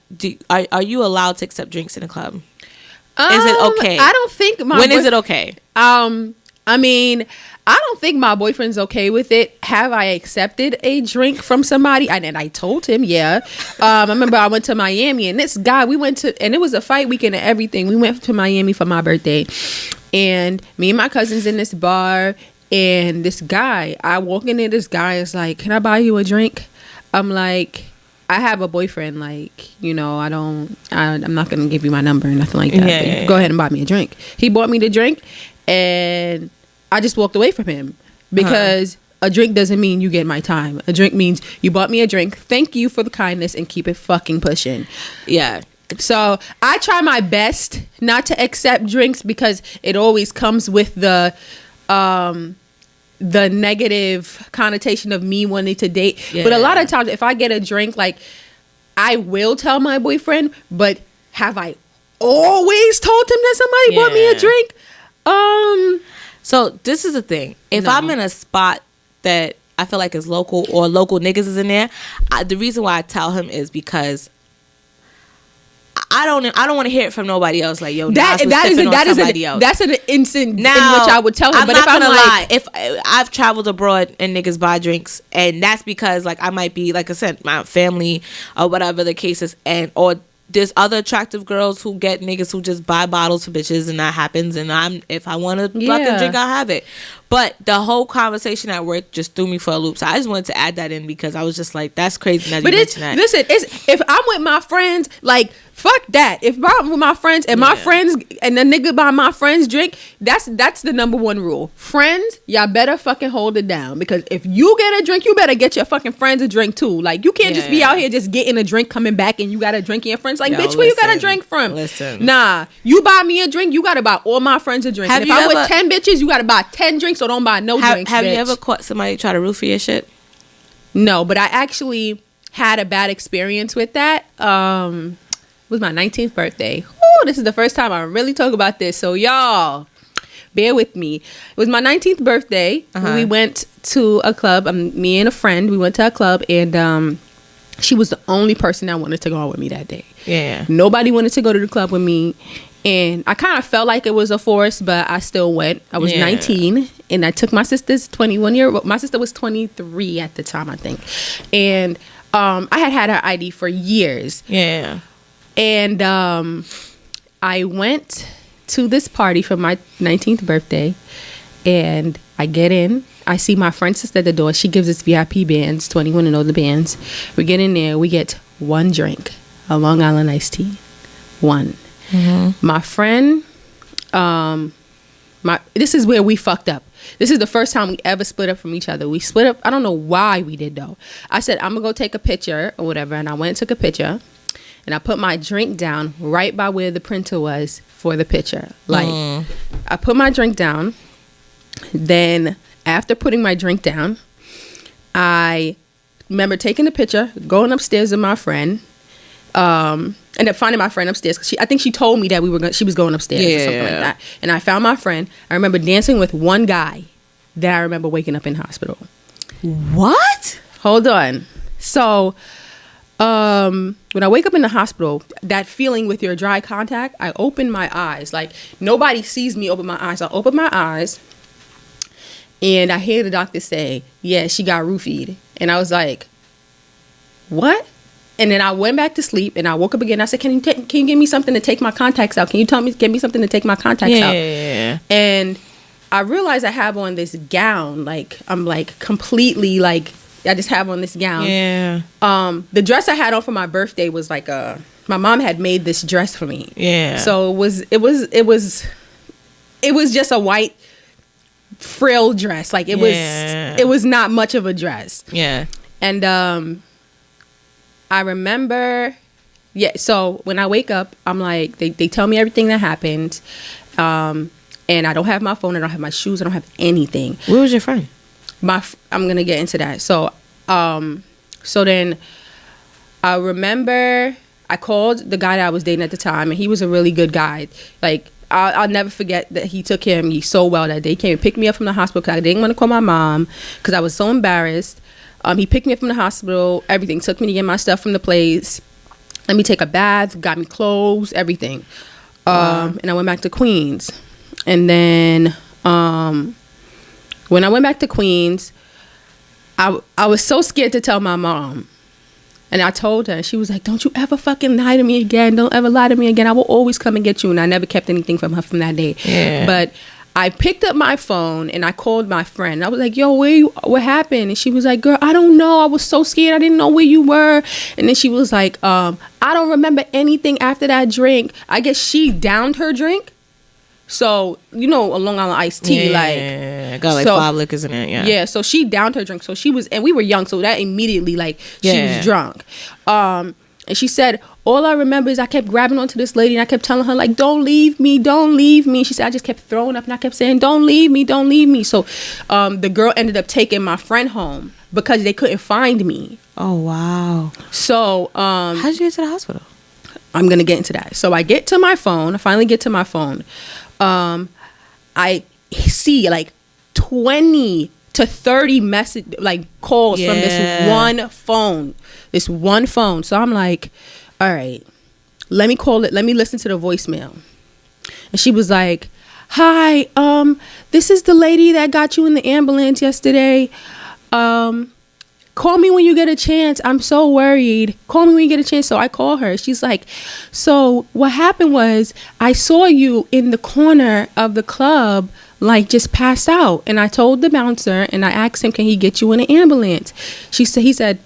are you allowed to accept drinks in a club? Is it okay? I don't think when is it okay? I mean, I don't think my boyfriend's okay with it. Have I accepted a drink from somebody? And I told him, yeah. I remember I went to Miami, and this guy, we went to, and it was a fight weekend and everything. We went to Miami for my birthday, and me and my cousins in this bar, and this guy, I walk in there, this guy is like, can I buy you a drink? I'm like, I have a boyfriend, like, you know, I'm not going to give you my number or nothing like that. Yeah, go ahead and buy me a drink. He bought me the drink, and I just walked away from him, because a drink doesn't mean you get my time. A drink means you bought me a drink. Thank you for the kindness, and keep it fucking pushing. Yeah. So I try my best not to accept drinks, because it always comes with the negative connotation of me wanting to date. Yeah. But a lot of times, if I get a drink, like, I will tell my boyfriend, but have I always told him that somebody bought me a drink? So this is the thing. If I'm in a spot that I feel like is local, or local niggas is in there, the reason why I tell him is because I don't want to hear it from nobody else. Like, yo, that's an instant now, in which I would tell him. But if I'm lie, if I've traveled abroad and niggas buy drinks, and that's because, like, I might be, like I said, my family or whatever the case is, or there's other attractive girls who get niggas who just buy bottles for bitches, and that happens. And if I want to fucking drink, I'll have it. But the whole conversation at work just threw me for a loop. So I just wanted to add that in, because I was just like, that's crazy. But listen, if I'm with my friends, like, fuck that. If I'm with my friends and my friends and the nigga buy my friends drink, that's the number one rule. Friends, y'all better fucking hold it down, because if you get a drink, you better get your fucking friends a drink too. Like, you can't just be out here just getting a drink, coming back, and you got a drink in your friends. Like, bitch, where you got a drink from? Nah, you buy me a drink, you gotta buy all my friends a drink. And if I'm with 10 bitches, you gotta buy 10 drinks, so don't buy no drinks. Have you ever caught somebody try to roofie your shit? No, but I actually had a bad experience with that. It was my 19th birthday. Ooh, this is the first time I really talk about this, so y'all bear with me. It was my 19th birthday. We went to a club. Me and a friend, we went to a club, and she was the only person that wanted to go out with me that day. Yeah. Nobody wanted to go to the club with me, And I kind of felt like it was a force, but I still went. I was 19, and I took my sister's 21-year. My sister was 23 at the time, I think. And I had her ID for years. Yeah. And I went to this party for my 19th birthday, and I get in. I see my friend sister at the door. She gives us VIP bands, 21 and older bands. We get in there. We get one drink, a Long Island iced tea. One. Mm-hmm. My friend, this is where we fucked up. This is the first time we ever split up from each other. We split up. I don't know why we did though. I said, I'm gonna go take a picture or whatever. And I went and took a picture, and I put my drink down right by where the printer was for the picture. Like I put my drink down. Then after putting my drink down, I remember taking the picture, going upstairs with my friend, ended up finding my friend upstairs because I think she told me that she was going upstairs or something like that. And I found my friend. I remember dancing with one guy that I remember waking up in hospital. What? Hold on. So when I wake up in the hospital, that feeling with your dry contact, I open my eyes. Like nobody sees me open my eyes. I open my eyes and I hear the doctor say, yeah, she got roofied. And I was like, what? And then I went back to sleep, and I woke up again. I said, can you give me something to take my contacts out? Can you give me something to take my contacts out? Yeah. And I realized I have on this gown. Like, I'm like completely like, I just have on this gown. Yeah. The dress I had on for my birthday was like my mom had made this dress for me. Yeah. So it was just a white frill dress. Like it was not much of a dress. Yeah. And I remember, so when I wake up, I'm like, they tell me everything that happened. And I don't have my phone. I don't have my shoes. I don't have anything. Where was your friend? I'm going to get into that. So then I remember I called the guy that I was dating at the time, and he was a really good guy. Like, I'll never forget that he took care of me so well that day. He came and picked me up from the hospital because I didn't want to call my mom because I was so embarrassed. He picked me up from the hospital, everything. Took me to get my stuff from the place. Let me take a bath, got me clothes, everything. And I went back to Queens. And then when I went back to Queens, I was so scared to tell my mom. And I told her, and she was like, don't you ever fucking lie to me again. Don't ever lie to me again. I will always come and get you. And I never kept anything from her from that day. Yeah. But I picked up my phone and I called my friend. I was like, yo, what happened? And she was like, girl, I don't know. I was so scared. I didn't know where you were. And then she was like, I don't remember anything after that drink. I guess she downed her drink. So, a Long Island iced tea, got like 5 liquors in it, Yeah, so she downed her drink. So she was, and we were young, so that immediately, she was drunk. And she said, all I remember is I kept grabbing onto this lady and I kept telling her, like, don't leave me, don't leave me. She said, I just kept throwing up and I kept saying, don't leave me, don't leave me. So the girl ended up taking my friend home because they couldn't find me. Oh, wow. So how did you get to the hospital? I'm going to get into that. So I get to my phone. I finally get to my phone. I see like 20 to 30 calls from this one phone. So I'm like, all right, let me call it. Let me listen to the voicemail. And she was like, hi, this is the lady that got you in the ambulance yesterday. Call me when you get a chance. I'm so worried. Call me when you get a chance. So I call her. She's like, so what happened was I saw you in the corner of the club, like just passed out. And I told the bouncer and I asked him, can he get you in an ambulance? He said,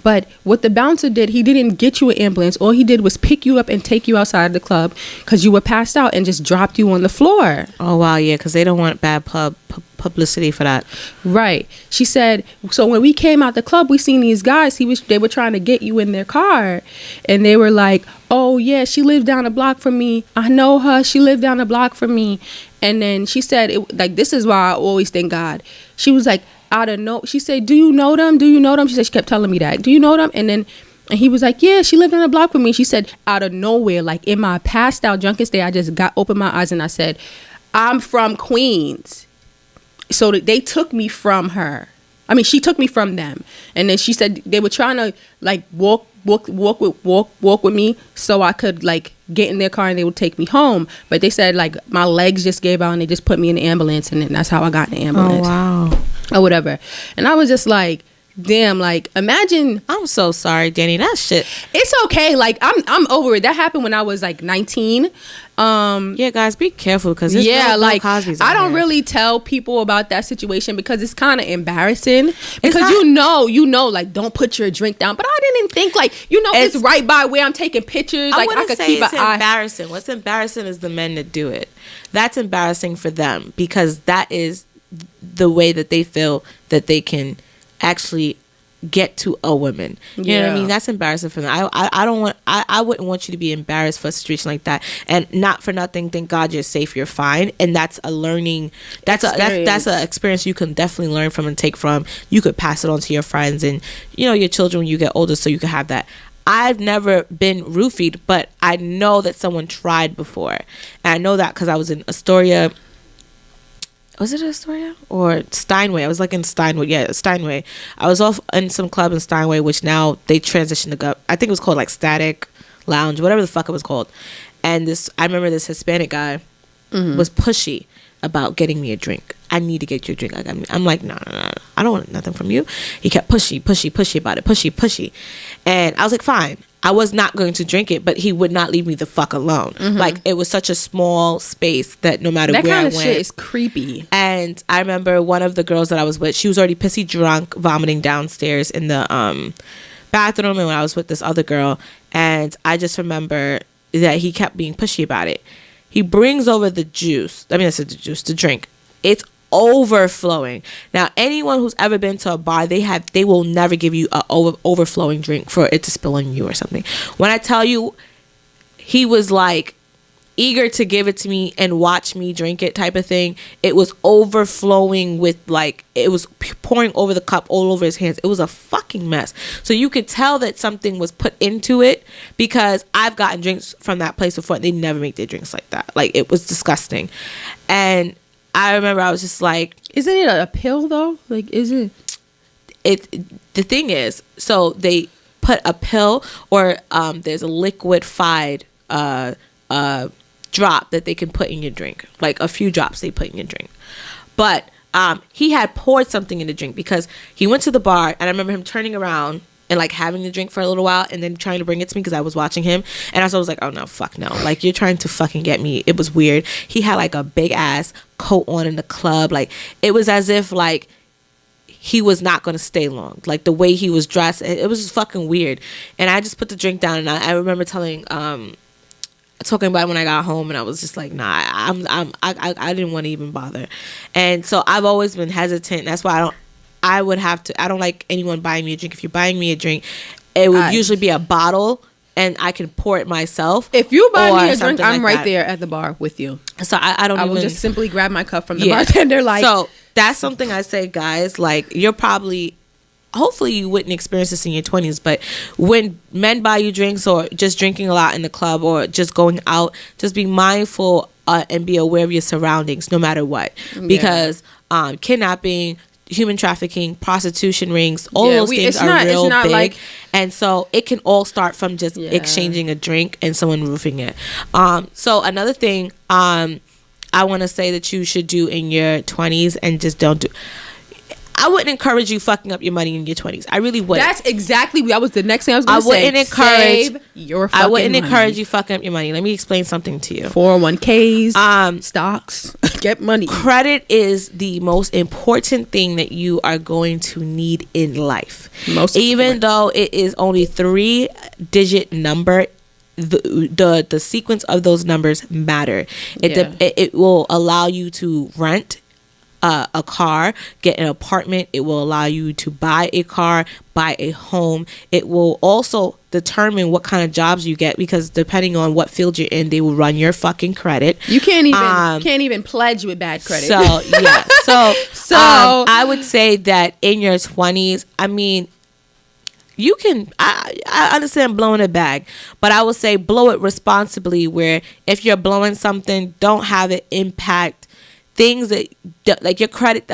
but what the bouncer did, he didn't get you an ambulance. All he did was pick you up and take you outside the club because you were passed out and just dropped you on the floor. Oh, wow. Yeah, because they don't want bad publicity for that. Right. She said, so when we came out the club, we seen these guys. They were trying to get you in their car. And they were like, oh, yeah, she lived down the block from me. I know her. She lived down the block from me. And then she said, this is why I always thank God. She was like, she said, do you know them? Do you know them? She said, she kept telling me that. Do you know them? And he was like, yeah, she lived on the block with me. She said, out of nowhere, like in my passed out drunken state, I just opened my eyes and I said, I'm from Queens. So they took me from her. I mean, she took me from them. And then she said they were trying to like walk walk with me so I could like get in their car and they would take me home. But they said like my legs just gave out and they just put me in the ambulance, and then that's how I got in the ambulance. Oh wow. Or whatever. And I was just like, damn, like imagine. I'm so sorry, Dany. That shit. It's okay. Like I'm over it. That happened when I was like 19. Yeah, guys, be careful because like I don't really tell people about that situation because it's kind of embarrassing. Because you know, like don't put your drink down. But I didn't think like it's right by where I'm taking pictures. Like I could keep an eye. Embarrassing. What's embarrassing is the men that do it. That's embarrassing for them because that is the way that they feel that they can actually get to a woman. You know what I mean? That's embarrassing for them. I wouldn't want you to be embarrassed for a situation like that. And not for nothing, thank God you're safe, you're fine. And that's a learning, that's an experience you can definitely learn from and take from. You could pass it on to your friends and your children when you get older, so you can have that. I've never been roofied, but I know that someone tried before. And I know that because I was in Astoria. Was it Astoria or Steinway? I was like in Steinway. Yeah, Steinway. I was off in some club in Steinway, which now they transitioned to go. I think it was called like Static Lounge, whatever the fuck it was called. And I remember this Hispanic guy was pushy about getting me a drink. I need to get you a drink. I'm like, no. I don't want nothing from you. He kept pushy about it. Pushy. And I was like, fine. I was not going to drink it, but he would not leave me the fuck alone. Like, it was such a small space that no matter where I went. That kind of shit is creepy. And I remember one of the girls that I was with, she was already pissy drunk, vomiting downstairs in the bathroom. And when I was with this other girl, and I just remember that he kept being pushy about it. He brings over the juice. I mean, I said the drink. It's overflowing. Now, anyone who's ever been to a bar, they will never give you a overflowing drink for it to spill on you or something. When I tell you, he was like eager to give it to me and watch me drink it type of thing. It was overflowing with like, it was pouring over the cup all over his hands. It was a fucking mess. So you could tell that something was put into it, because I've gotten drinks from that place before. They never make their drinks like that. Like, it was disgusting. And I remember I was just like, isn't it a pill though? Like, is it? The thing is, so they put a pill or there's a liquefied drop that they can put in your drink, like a few drops they put in your drink. But he had poured something in the drink, because he went to the bar, and I remember him turning around and like having the drink for a little while and then trying to bring it to me because I was watching him. And I was like, oh no, fuck no. Like, you're trying to fucking get me. It was weird. He had like a big ass coat on in the club. Like, it was as if like he was not going to stay long. Like, the way he was dressed, it was just fucking weird. And I just put the drink down, and I remember talking about it when I got home, and I was just like, nah, I didn't want to even bother. And so I've always been hesitant. That's why I don't like anyone buying me a drink. If you're buying me a drink, it would usually be a bottle, and I can pour it myself. If you buy me a drink, I'm right there at the bar with you. So I will just simply grab my cup from the bartender. Like, so that's something I say, guys. Like, you're probably, hopefully you wouldn't experience this in your 20s, but when men buy you drinks, or just drinking a lot in the club, or just going out, just be mindful and be aware of your surroundings, no matter what. Because kidnapping, human trafficking, prostitution rings, all those things are real big. Like, and so it can all start from just exchanging a drink and someone roofing it. So another thing I want to say that you should do in your 20s, and just don't do, I wouldn't encourage you fucking up your money in your 20s. I really wouldn't. That's exactly, that was the next thing I was going to say. I wouldn't encourage you fucking up your money. Let me explain something to you. 401ks, stocks, get money. Credit is the most important thing that you are going to need in life. Even though it is only 3-digit number, the sequence of those numbers matter. It will allow you to rent a car, get an apartment. It will allow you to buy a car, buy a home. It will also determine what kind of jobs you get, because depending on what field you're in, they will run your fucking credit. You can't even pledge with bad credit. So yeah, so I would say that in your 20s, I mean, you can, I understand blowing a bag, but I would say blow it responsibly, where if you're blowing something, don't have it impact things that like your credit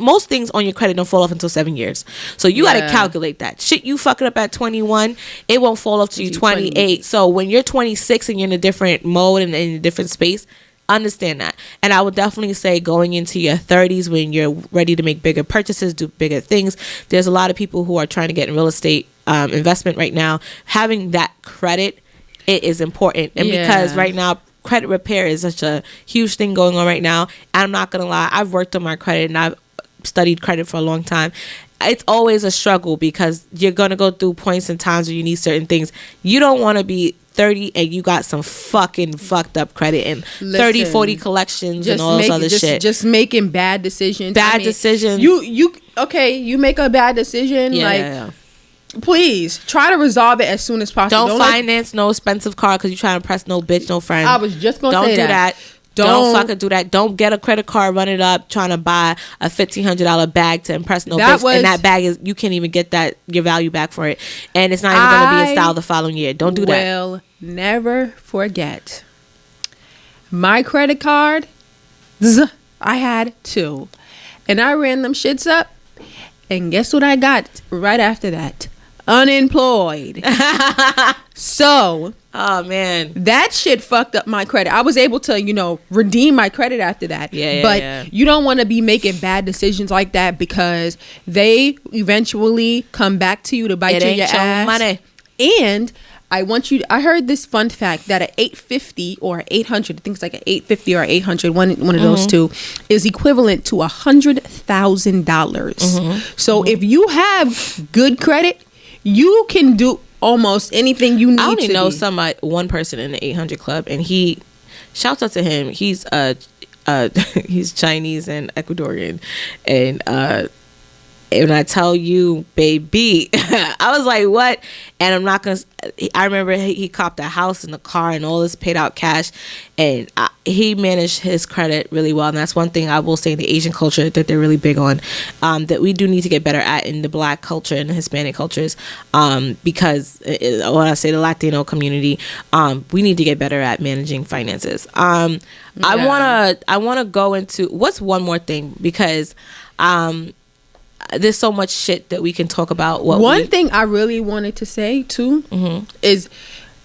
most things on your credit don't fall off until 7 years. So you got to calculate that shit. You fuck it up at 21, it won't fall off till you 28. So when you're 26 and you're in a different mode and in a different space, understand that. And I would definitely say going into your 30s when you're ready to make bigger purchases, do bigger things. There's a lot of people who are trying to get in real estate investment right now. Having that credit, it is important. And because right now credit repair is such a huge thing going on right now, and I'm not gonna lie, I've worked on my credit and I've studied credit for a long time. It's always a struggle because you're gonna go through points and times where you need certain things. You don't want to be 30 and you got some fucking fucked up credit and 30-40 collections and all this other shit. Just making bad decisions. Decisions. You make a bad decision, please try to resolve it as soon as possible. Don't finance no expensive car because you're trying to impress no bitch, no friend. I was just gonna say that. Don't fucking do that. Don't get a credit card, run it up, trying to buy a $1,500 bag to impress no bitch. And that bag you can't even get your value back for it. And it's not even going to be in style the following year. Don't do that. Well, never forget. My credit card, I had 2. And I ran them shits up. And guess what I got right after that? Unemployed. So, oh man, that shit fucked up my credit. I was able to, redeem my credit after that. But you don't want to be making bad decisions like that because they eventually come back to you to bite you in your ass. Money. And I heard this fun fact that an 850 or 800, I think it's like an 850 or 800, one of those two, is equivalent to $100,000. So if you have good credit, you can do almost anything you need to. I only know one person in the 800 club, and he, shouts out to him. He's he's Chinese and Ecuadorian, and when I tell you, baby, I was like, what? And I'm not going to, I remember he copped a house and a car and all this paid out cash. And he managed his credit really well. And that's one thing I will say in the Asian culture that they're really big on, that we do need to get better at in the Black culture and the Hispanic cultures. Because when I say the Latino community, we need to get better at managing finances. I want to go into, what's one more thing? Because, there's so much shit that we can talk about. One thing I really wanted to say too is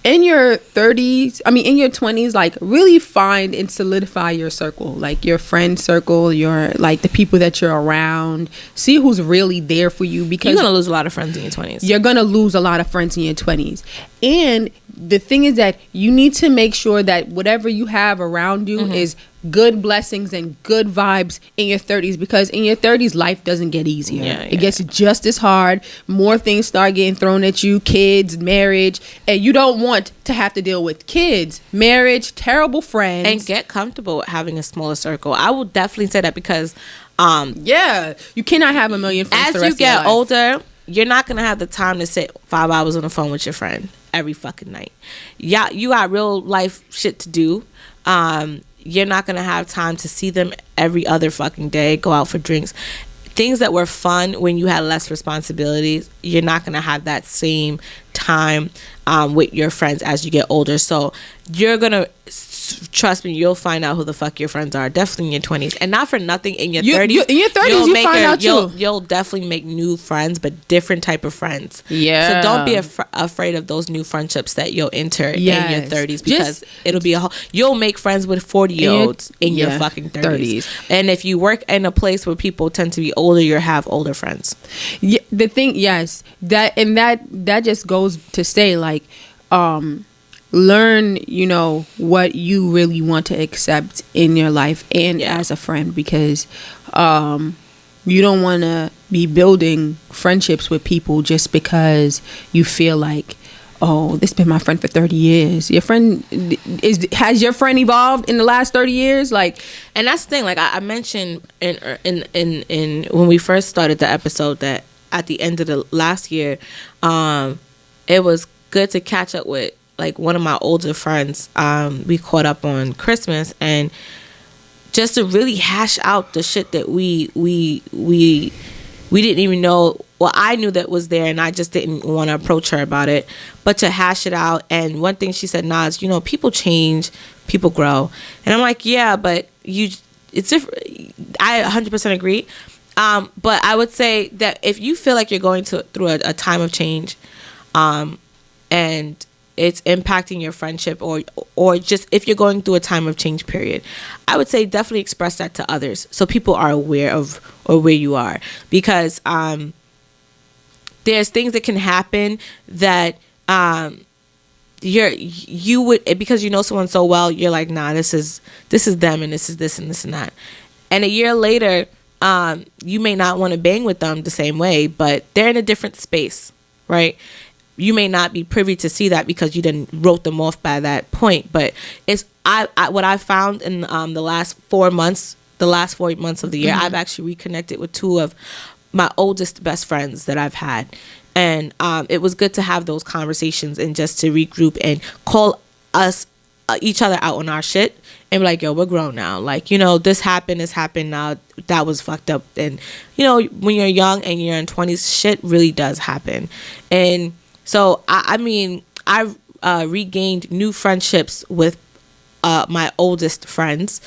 in your 30s, in your 20s, like really find and solidify your circle, like your friend circle, your like the people that you're around. See who's really there for you, because you're gonna lose a lot of friends in your 20s. You're gonna lose a lot of friends in your 20s, and the thing is that you need to make sure that whatever you have around you is good blessings and good vibes in your 30s, because in your 30s life doesn't get easier. It gets just as hard. More things start getting thrown at you, kids, marriage, and you don't want to have to deal with kids, marriage, terrible friends. And get comfortable with having a smaller circle. I will definitely say that because you cannot have a million friends. As you get older, you're not gonna have the time to sit 5 hours on the phone with your friend every fucking night. Yeah, you got real life shit to do. You're not gonna have time to see them every other fucking day, go out for drinks. Things that were fun when you had less responsibilities, you're not gonna have that same time with your friends as you get older. So you're gonna, trust me, you'll find out who the fuck your friends are, definitely in your 20s. And not for nothing, in your 30s, in your 30s you'll find out too. You'll definitely make new friends, but different type of friends. Yeah. So don't be afraid of those new friendships that you'll enter in your 30s, because it'll be you'll make friends with 40-year-olds in your fucking 30s. And if you work in a place where people tend to be older, you'll have older friends. Yeah, the thing, that just goes to say, like, learn, what you really want to accept in your life and as a friend, because you don't want to be building friendships with people just because you feel like, oh, this has been my friend for 30 years. Your friend has your friend evolved in the last 30 years? Like, and that's the thing, like I mentioned in when we first started the episode, that at the end of the last year, it was good to catch up with like one of my older friends. We caught up on Christmas, and just to really hash out the shit that we didn't even know. Well, I knew that was there, and I just didn't want to approach her about it. But to hash it out, and one thing she said, Nas, people change, people grow, and I'm like, yeah, but it's different. I 100% agree. But I would say that if you feel like you're going through a time of change, and it's impacting your friendship, or just if you're going through a time of change period, I would say definitely express that to others so people are aware of or where you are, because there's things that can happen that you would, because you know someone so well, you're like, nah, this is them, and this is this and this and that, and a year later you may not want to bang with them the same way, but they're in a different space, right? You may not be privy to see that because you didn't wrote them off by that point. But it's what I found in the last 4 months of the year, I've actually reconnected with 2 of my oldest best friends that I've had, and it was good to have those conversations and just to regroup and call us each other out on our shit and be like, yo, we're grown now. Like, you know, this happened now. That was fucked up. And you know, when you're young and you're in 20s, shit really does happen. And so, I mean, I've regained new friendships with my oldest friends,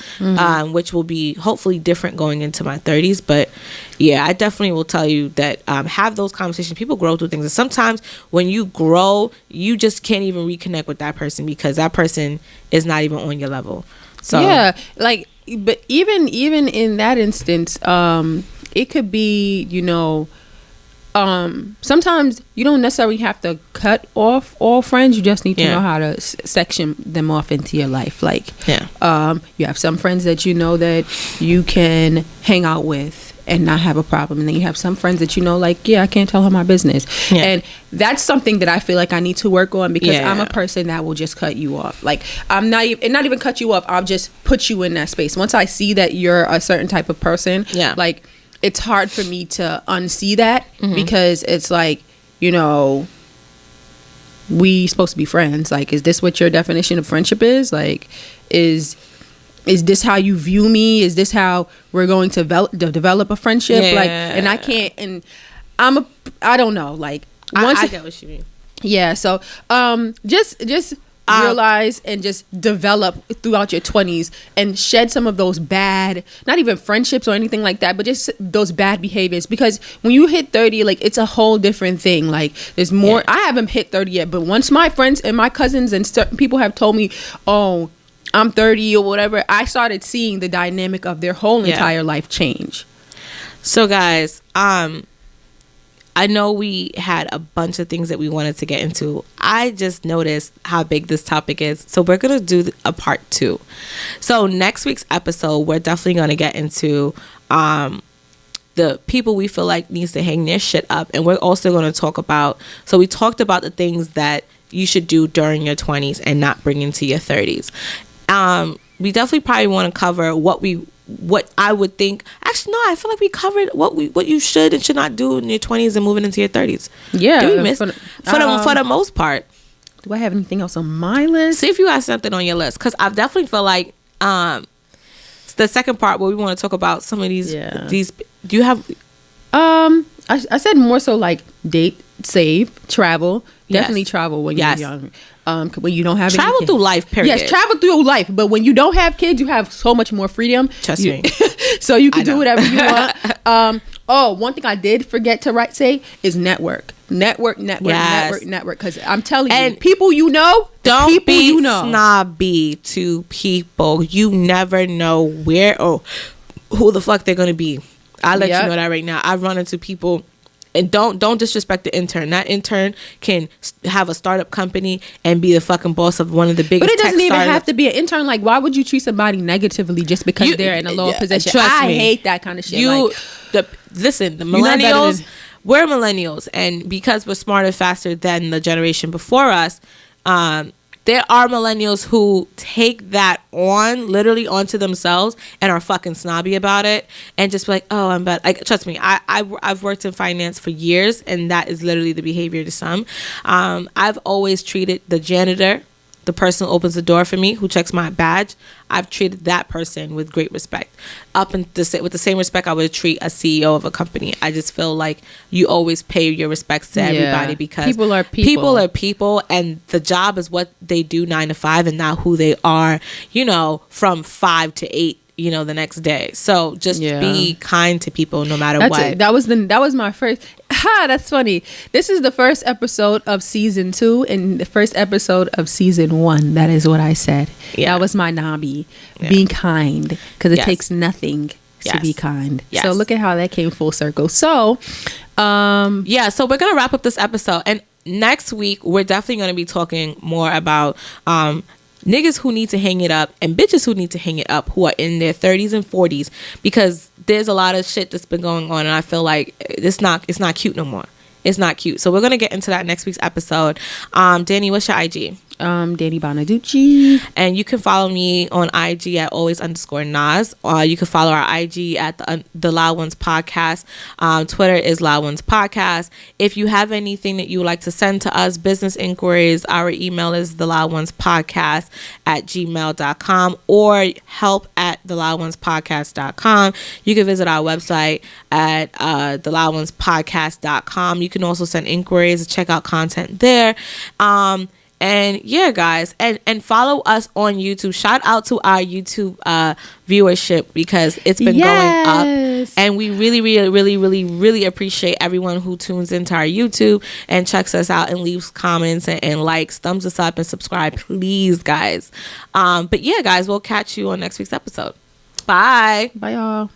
which will be hopefully different going into my 30s. But yeah, I definitely will tell you that have those conversations. People grow through things. And sometimes when you grow, you just can't even reconnect with that person because that person is not even on your level. So yeah, like, but even in that instance, it could be, you know, sometimes you don't necessarily have to cut off all friends. You just need to know how to section them off into your life. Like, you have some friends that you know that you can hang out with and not have a problem, and then you have some friends that you know, like, yeah, I can't tell her my business, and that's something that I feel like I need to work on, because I'm a person that will just cut you off. Like, I'm not even cut you off, I'll just put you in that space. Once I see that you're a certain type of person, like, it's hard for me to unsee that, because it's like, you know, we supposed to be friends. Like, is this what your definition of friendship is? Like, is this how you view me? Is this how we're going to develop a friendship? Like, and I can't, and I don't know. Like, once I get what you mean. Yeah. So, just realize and just develop throughout your 20s and shed some of those bad, not even friendships or anything like that, but just those bad behaviors, because when you hit 30, like, it's a whole different thing. Like, there's more. I haven't hit 30 yet, but once my friends and my cousins and certain people have told me, oh, I'm 30 or whatever, I started seeing the dynamic of their whole entire life change. So guys, I know we had a bunch of things that we wanted to get into. I just noticed how big this topic is. So we're going to do a part 2. So next week's episode, we're definitely going to get into the people we feel like needs to hang their shit up. And we're also going to talk about, so we talked about the things that you should do during your 20s and not bring into your 30s. We definitely probably want to cover what I would think. Actually, no, I feel like we covered what you should and should not do in your 20s and moving into your 30s. Yeah, do we miss for the most part? Do I have anything else on my list? See if you have something on your list, because I definitely feel like the second part where we want to talk about some of these. These, do you have? I said more so like date, save, travel. Definitely travel when you're young. When you don't have travel any kids. Through life, period. Yes, travel through life. But when you don't have kids, you have so much more freedom. Trust me. So you can do whatever you want. One thing I did forget to say is network. Network. Because I'm telling you, people you know, don't be snobby to people. You never know where or who the fuck they're gonna be. I'll let you know that right now. I've run into people. And don't disrespect the intern. That intern can have a startup company and be the fucking boss of one of the biggest. But it doesn't even have to be an intern. Like, why would you treat somebody negatively just because they're in a lower position? I hate that kind of shit. Listen, the millennials, we're millennials, and because we're smarter, faster than the generation before us, there are millennials who take that literally onto themselves and are fucking snobby about it and just be like, oh, I'm bad. Like, trust me, I've worked in finance for years, and that is literally the behavior to some. I've always treated the janitor, the person who opens the door for me, who checks my badge, I've treated that person with great respect. With the same respect I would treat a CEO of a company. I just feel like you always pay your respects to everybody, because people are people. People are people, and the job is what they do 9 to 5 and not who they are, from 5 to 8. you know, the next day. So just be kind to people no matter what. That was my first. That's funny. This is the first episode of season 2 and the first episode of season 1. That is what I said. Yeah. That was my Nabi. Yeah. Being kind, because it takes nothing to be kind. Yes. So look at how that came full circle. So, so we're gonna wrap up this episode, and next week we're definitely gonna be talking more about niggas who need to hang it up and bitches who need to hang it up, who are in their 30s and 40s, because there's a lot of shit that's been going on, and I feel like it's not cute no more. It's not cute. So we're gonna get into that next week's episode. Dany, what's your IG? Danybonaduce. And you can follow me on IG at always_Nas. You can follow our IG at the Loud Ones Podcast. Twitter is Loud Ones Podcast. If you have anything that you would like to send to us, business inquiries, our email is theloudonespodcast@gmail.com or help@theloudonespodcast.com. You can visit our website at theloudonespodcast.com. You can also send inquiries, check out content there. And yeah, guys, and follow us on YouTube. Shout out to our YouTube viewership, because it's been going up, and we really, really, really, really, really appreciate everyone who tunes into our YouTube and checks us out and leaves comments and likes, thumbs us up, and subscribe, please, guys. But yeah, guys, we'll catch you on next week's episode. Bye. Bye, y'all.